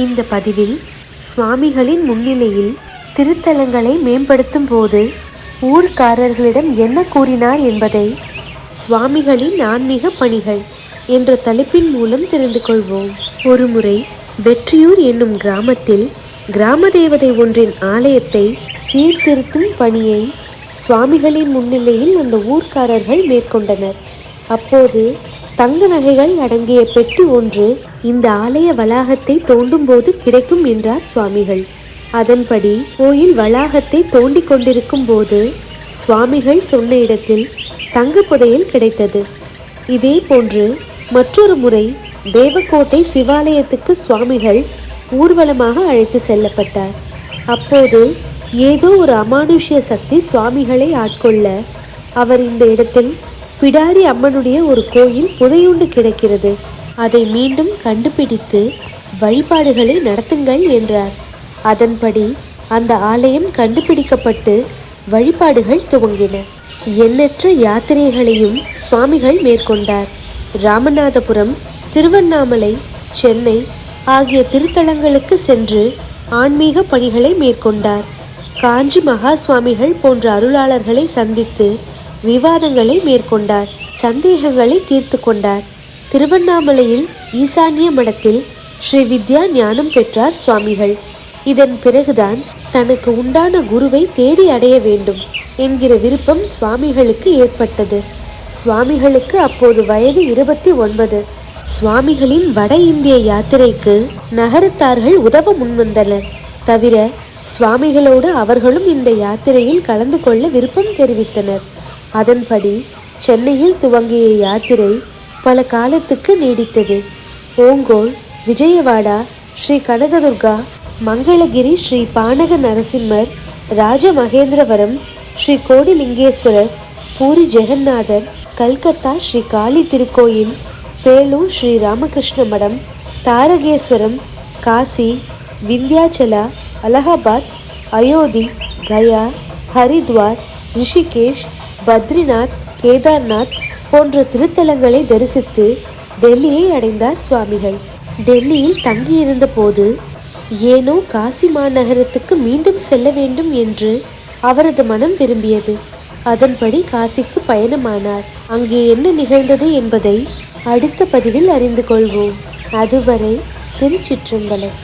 இந்த பதிவில் சுவாமிகளின் முன்னிலையில் திருத்தலங்களை மேம்படுத்தும் போது ஊர்க்காரர்களிடம் என்ன கூறினார் என்பதை சுவாமிகளின் ஆன்மீக பணிகள் என்ற தலைப்பின் மூலம் தெரிந்து கொள்வோம். ஒருமுறை வெற்றியூர் என்னும் கிராமத்தில் கிராம தேவதை ஒன்றின் ஆலயத்தை சீர்திருத்தும் பணியை சுவாமிகளின் முன்னிலையில் அந்த ஊர்க்காரர்கள் மேற்கொண்டனர். அப்போது தங்க நகைகள் அடங்கிய பெட்டி ஒன்று இந்த ஆலய வளாகத்தை தோண்டும் போது கிடைக்கும் என்றார் சுவாமிகள். அதன்படி கோயில் வளாகத்தை தோண்டி கொண்டிருக்கும் போது சுவாமிகள் சொன்ன இடத்தில் தங்க புதையல் கிடைத்தது. இதே போன்று மற்றொரு முறை தேவக்கோட்டை சிவாலயத்துக்கு சுவாமிகள் ஊர்வலமாக அழைத்து செல்லப்பட்டார். அப்போது ஏதோ ஒரு அமானுஷ்ய சக்தி சுவாமிகளை ஆட்கொள்ள அவர் இந்த இடத்தில் பிடாரி அம்மனுடைய ஒரு கோயில் புதையுண்டு கிடக்கிறது, அதை மீண்டும் கண்டுபிடித்து வழிபாடுகளை நடத்துங்கள் என்றார். அதன்படி அந்த ஆலயம் கண்டுபிடிக்கப்பட்டு வழிபாடுகள் துவங்கின. எண்ணற்ற யாத்திரைகளையும் சுவாமிகள் மேற்கொண்டார். ராமநாதபுரம், திருவண்ணாமலை, சென்னை ஆகிய திருத்தலங்களுக்கு சென்று ஆன்மீக பணிகளை மேற்கொண்டார். காஞ்சி மகா சுவாமிகள் போன்ற அருளாளர்களை சந்தித்து விவாதங்களை மேற்கொண்டார், சந்தேகங்களை தீர்த்து கொண்டார். திருவண்ணாமலையில் ஈசான்ய மடத்தில் ஸ்ரீ வித்யா ஞானம் பெற்றார் சுவாமிகள். இதன் பிறகுதான் தனக்கு உண்டான குருவை தேடி அடைய வேண்டும் என்கிற விருப்பம் சுவாமிகளுக்கு ஏற்பட்டது. சுவாமிகளுக்கு அப்போது வயது 29. சுவாமிகளின் வட இந்திய யாத்திரைக்கு நகரத்தார்கள் உதவ முன்வந்தனர். தவிர சுவாமிகளோடு அவர்களும் இந்த யாத்திரையில் கலந்து கொள்ள விருப்பம் தெரிவித்தனர். அதன்படி சென்னையில் துவங்கிய யாத்திரை பல காலத்துக்கு நீடித்தது. ஓங்கோல், விஜயவாடா, ஸ்ரீ கனகதுர்கா, மங்களகிரி ஸ்ரீ பானக நரசிம்மர், ராஜமகேந்திரவரம் ஸ்ரீ கோடிலிங்கேஸ்வரர், பூரி ஜெகநாதர், கல்கத்தா ஸ்ரீ காளி திருக்கோயில், பேலூர் ஸ்ரீ ராமகிருஷ்ண மடம், தாரகேஸ்வரம், காசி, விந்தியாச்சலா, அலகாபாத், அயோத்தி, கயா, ஹரித்வார், ரிஷிகேஷ், பத்ரிநாத், கேதார்நாத் போன்ற திருத்தலங்களை தரிசித்து டெல்லியை அடைந்தார் சுவாமிகள். டெல்லியில் தங்கியிருந்த போது ஏனோ காசி மாநகரத்துக்கு மீண்டும் செல்ல வேண்டும் என்று அவரது மனம் விரும்பியது. அதன்படி காசிக்கு பயணமானார். அங்கே என்ன நிகழ்ந்தது என்பதை அடுத்த பதிவில் அறிந்து கொள்வோம். அதுவரை திருச்சிற்றம்பலம்.